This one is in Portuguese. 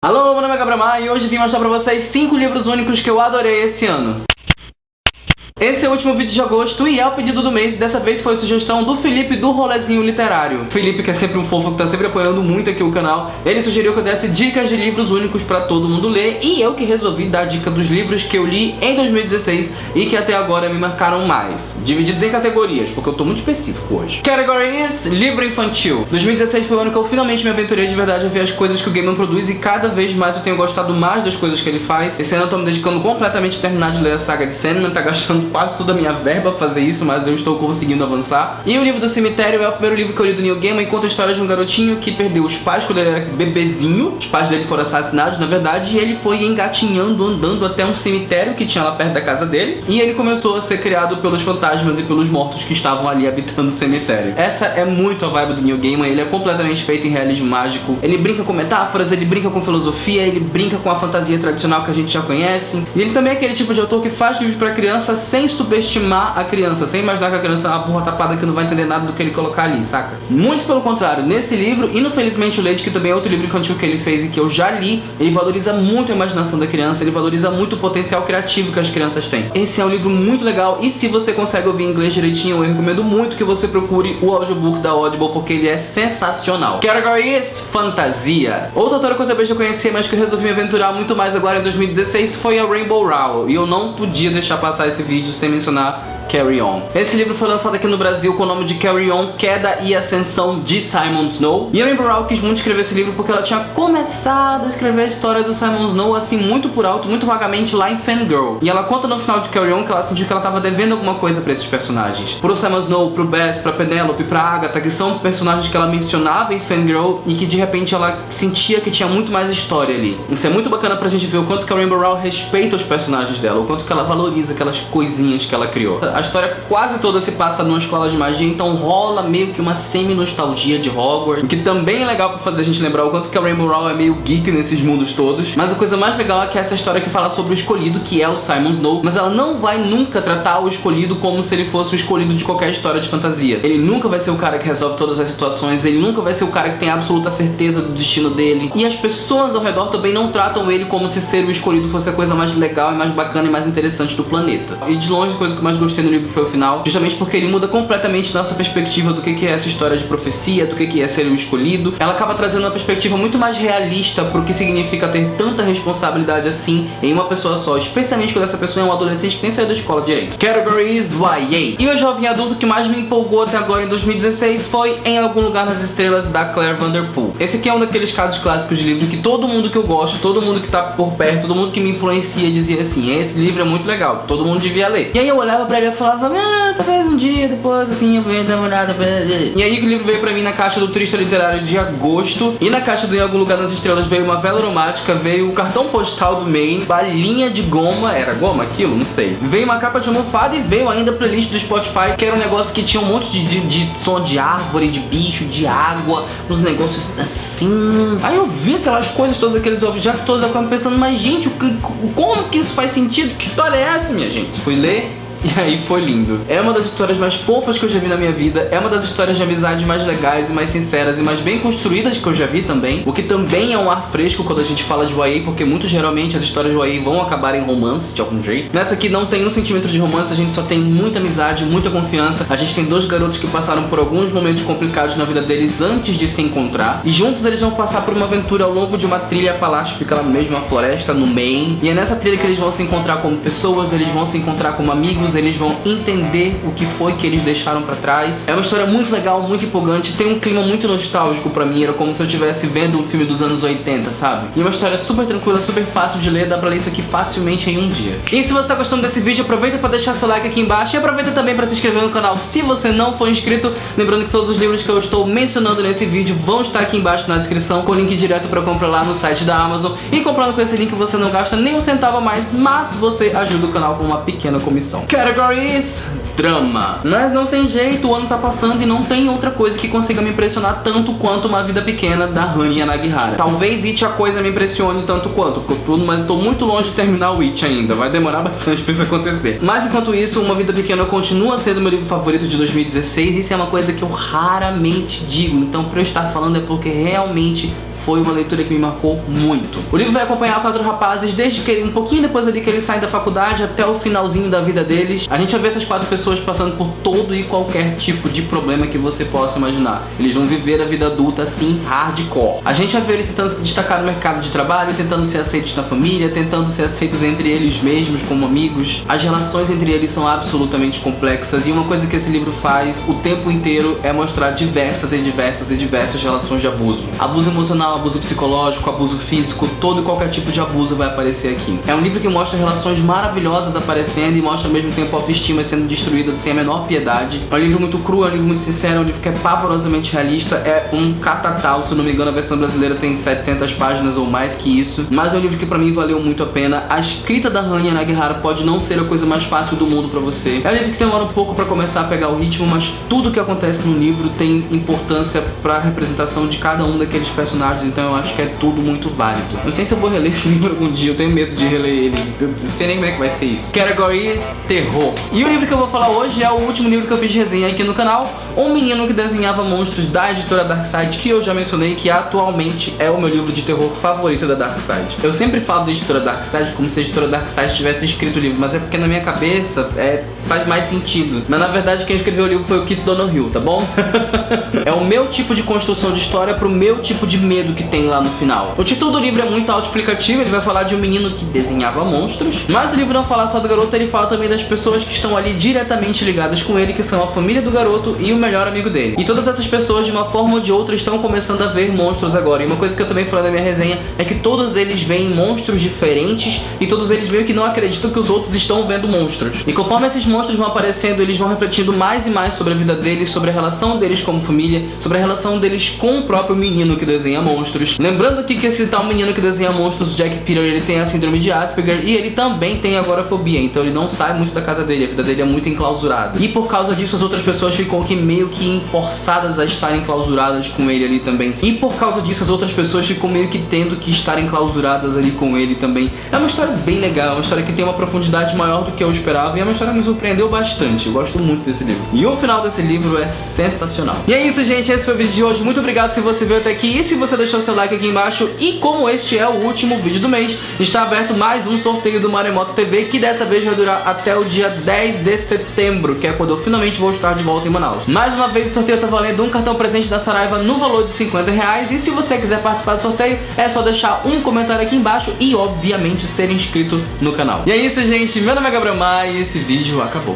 Alô, meu nome é Gabriel e hoje vim mostrar pra vocês 5 livros únicos que eu adorei esse ano. Esse é o último vídeo de agosto e é o pedido do mês. Dessa vez foi a sugestão do Felipe do Rolezinho Literário. Felipe, que é sempre um fofo, que tá sempre apoiando muito aqui o canal, ele sugeriu que eu desse dicas de livros únicos pra todo mundo ler. E eu que resolvi dar dica dos livros que eu li em 2016 e que até agora me marcaram mais, divididos em categorias, porque eu tô muito específico hoje. Categories: livro infantil. 2016 foi o ano que eu finalmente me aventurei de verdade a ver as coisas que o Gaiman produz, e cada vez mais eu tenho gostado mais das coisas que ele faz. Esse ano eu tô me dedicando completamente a terminar de ler a saga de Sandman, tá gastando quase toda a minha verba a fazer isso, mas eu estou conseguindo avançar. E o livro do cemitério é o primeiro livro que eu li do Neil Gaiman, e conta a história de um garotinho que perdeu os pais quando ele era bebezinho. Os pais dele foram assassinados, na verdade, e ele foi engatinhando, andando até um cemitério que tinha lá perto da casa dele, e ele começou a ser criado pelos fantasmas e pelos mortos que estavam ali habitando o cemitério. Essa é muito a vibe do Neil Gaiman. Ele é completamente feito em realismo mágico. Ele brinca com metáforas, ele brinca com filosofia, ele brinca com a fantasia tradicional que a gente já conhece. E ele também é aquele tipo de autor que faz livros pra criança sem subestimar a criança, sem imaginar que a criança é uma porra tapada que não vai entender nada do que ele colocar ali, saca? Muito pelo contrário, nesse livro, e no Felizmente o Leite, que também é outro livro infantil que ele fez e que eu já li, ele valoriza muito a imaginação da criança, ele valoriza muito o potencial criativo que as crianças têm. Esse é um livro muito legal, e se você consegue ouvir inglês direitinho, eu recomendo muito que você procure o audiobook da Audible, porque ele é sensacional. Categories: fantasia. Outra autora que eu também já conhecia, mas que eu resolvi me aventurar muito mais agora em 2016, foi a Rainbow Rowell, e eu não podia deixar passar esse vídeo sem mencionar Carry On. Esse livro foi lançado aqui no Brasil com o nome de Carry On, Queda e Ascensão de Simon Snow. E a Rainbow Rowell quis muito escrever esse livro porque ela tinha começado a escrever a história do Simon Snow assim muito por alto, muito vagamente lá em Fangirl. E ela conta no final de Carry On que ela sentiu que ela tava devendo alguma coisa pra esses personagens. Pro Simon Snow, pro Bess, pra Penelope, pra Agatha, que são personagens que ela mencionava em Fangirl e que de repente ela sentia que tinha muito mais história ali. Isso é muito bacana pra gente ver o quanto que a Rainbow Rowell respeita os personagens dela, o quanto que ela valoriza aquelas coisinhas que ela criou. A história quase toda se passa numa escola de magia, então rola meio que uma semi-nostalgia de Hogwarts, o que também é legal pra fazer a gente lembrar o quanto que a Rainbow Rowell é meio geek nesses mundos todos. Mas a coisa mais legal é que essa história que fala sobre o escolhido, que é o Simon Snow, mas ela não vai nunca tratar o escolhido como se ele fosse o escolhido de qualquer história de fantasia. Ele nunca vai ser o cara que resolve todas as situações, ele nunca vai ser o cara que tem absoluta certeza do destino dele. E as pessoas ao redor também não tratam ele como se ser o escolhido fosse a coisa mais legal e mais bacana e mais interessante do planeta. E de longe a coisa que eu mais gostei no livro foi o final, justamente porque ele muda completamente nossa perspectiva do que é essa história de profecia, do que é ser o escolhido. Ela acaba trazendo uma perspectiva muito mais realista pro que significa ter tanta responsabilidade assim em uma pessoa só, especialmente quando essa pessoa é um adolescente que nem saiu da escola direito. Categories: YA. E o jovem adulto que mais me empolgou até agora em 2016 foi Em Algum Lugar nas Estrelas, da Claire Vanderpool. Esse aqui é um daqueles casos clássicos de livro que todo mundo que eu gosto, todo mundo que tá por perto, todo mundo que me influencia dizia assim: esse livro é muito legal, todo mundo devia ler. E aí eu olhava pra ele e falava: talvez um dia depois assim eu venha dar uma olhada pra ele. E aí o livro veio pra mim na caixa do Trista Literário de agosto, e na caixa do Em Algum Lugar nas Estrelas veio uma vela aromática, veio o cartão postal do Maine, balinha de goma, era goma aquilo? Não sei. Veio uma capa de almofada e veio ainda a playlist do Spotify, que era um negócio que tinha um monte de som de árvore, de bicho, de água, uns negócios assim. Aí eu vi aquelas coisas, todos aqueles objetos todos, eu ficava pensando, mas gente, como que isso faz sentido? Que história é essa, minha gente? Fui ler e aí foi lindo. É uma das histórias mais fofas que eu já vi na minha vida. É uma das histórias de amizade mais legais e mais sinceras e mais bem construídas que eu já vi também. O que também é um ar fresco quando a gente fala de YA, porque muito geralmente as histórias de YA vão acabar em romance de algum jeito. Nessa aqui não tem um centímetro de romance, a gente só tem muita amizade, muita confiança. A gente tem dois garotos que passaram por alguns momentos complicados na vida deles antes de se encontrar, e juntos eles vão passar por uma aventura ao longo de uma trilha palácio, fica lá mesmo na floresta, no Maine. E é nessa trilha que eles vão se encontrar como pessoas, eles vão se encontrar como amigos, eles vão entender o que foi que eles deixaram pra trás. É uma história muito legal, muito empolgante, tem um clima muito nostálgico pra mim, era como se eu estivesse vendo um filme dos anos 80, sabe? E uma história super tranquila, super fácil de ler, dá pra ler isso aqui facilmente em um dia. E se você tá gostando desse vídeo, aproveita pra deixar seu like aqui embaixo e aproveita também pra se inscrever no canal se você não for inscrito. Lembrando que todos os livros que eu estou mencionando nesse vídeo vão estar aqui embaixo na descrição, com link direto pra comprar lá no site da Amazon. E comprando com esse link você não gasta nem um centavo a mais, mas você ajuda o canal com uma pequena comissão. Categories: drama. Mas não tem jeito, o ano tá passando e não tem outra coisa que consiga me impressionar tanto quanto Uma Vida Pequena, da Hany Yanagihara. Talvez It, a Coisa, me impressione tanto quanto, porque eu tô muito longe de terminar o It ainda, vai demorar bastante pra isso acontecer. Mas enquanto isso, Uma Vida Pequena continua sendo meu livro favorito de 2016, isso é uma coisa que eu raramente digo, então pra eu estar falando é porque realmente foi uma leitura que me marcou muito. O livro vai acompanhar 4 rapazes desde que um pouquinho depois ali que eles saem da faculdade até o finalzinho da vida deles. A gente vai ver essas 4 pessoas passando por todo e qualquer tipo de problema que você possa imaginar. Eles vão viver a vida adulta assim, hardcore. A gente vai ver eles tentando se destacar no mercado de trabalho, tentando ser aceitos na família, tentando ser aceitos entre eles mesmos como amigos. As relações entre eles são absolutamente complexas e uma coisa que esse livro faz o tempo inteiro é mostrar diversas relações de abuso. Abuso emocional, abuso psicológico, abuso físico, todo e qualquer tipo de abuso vai aparecer aqui. É um livro que mostra relações maravilhosas aparecendo e mostra ao mesmo tempo autoestima sendo destruída sem a menor piedade. É um livro muito cru, é um livro muito sincero, é um livro que é pavorosamente realista, é um catatal, se eu não me engano a versão brasileira tem 700 páginas ou mais que isso, mas é um livro que pra mim valeu muito a pena. A escrita da Hanya Nagihara pode não ser a coisa mais fácil do mundo pra você. É um livro que demora um pouco pra começar a pegar o ritmo, mas tudo que acontece no livro tem importância pra representação de cada um daqueles personagens, então eu acho que é tudo muito válido. Não sei se eu vou reler esse livro algum dia, eu tenho medo de reler ele, eu não sei nem como é que vai ser isso. Categories Terror. E o livro que eu vou falar hoje é o último livro que eu fiz de resenha aqui no canal, Um Menino que Desenhava Monstros, da editora Darkside, que eu já mencionei que atualmente é o meu livro de terror favorito da Darkside. Eu sempre falo da editora Darkside como se a editora Darkside tivesse escrito o livro, mas é porque na minha cabeça faz mais sentido. Mas na verdade quem escreveu o livro foi o Keith Donohue, tá bom? É o meu tipo de construção de história pro meu tipo de medo que tem lá no final. O título do livro é muito autoexplicativo, ele vai falar de um menino que desenhava monstros, mas o livro não fala só do garoto, ele fala também das pessoas que estão ali diretamente ligadas com ele, que são a família do garoto e o melhor amigo dele. E todas essas pessoas, de uma forma ou de outra, estão começando a ver monstros agora. E uma coisa que eu também falei na minha resenha é que todos eles veem monstros diferentes e todos eles meio que não acreditam que os outros estão vendo monstros. E conforme esses monstros vão aparecendo, eles vão refletindo mais e mais sobre a vida deles, sobre a relação deles como família, sobre a relação deles com o próprio menino que desenha monstros. Lembrando aqui que esse tal menino que desenha monstros, o Jack Peter, ele tem a síndrome de Asperger e ele também tem agorafobia, então ele não sai muito da casa dele, a vida dele é muito enclausurada. E por causa disso as outras pessoas ficam aqui meio que forçadas a estarem enclausuradas com ele ali também. E por causa disso as outras pessoas ficam meio que tendo que estar enclausuradas ali com ele também. É uma história bem legal, é uma história que tem uma profundidade maior do que eu esperava e é uma história que me surpreendeu bastante. Eu gosto muito desse livro. E o final desse livro é sensacional. E é isso, gente, esse foi o vídeo de hoje. Muito obrigado se você veio até aqui e se você deixou seu like aqui embaixo. E como este é o último vídeo do mês, está aberto mais um sorteio do Maremoto TV, que dessa vez vai durar até o dia 10 de setembro, que é quando eu finalmente vou estar de volta em Manaus. Mais uma vez o sorteio tá valendo um cartão presente da Saraiva no valor de R$50. E se você quiser participar do sorteio, é só deixar um comentário aqui embaixo e, obviamente, ser inscrito no canal. E é isso, gente. Meu nome é Gabriel Maia e esse vídeo acabou.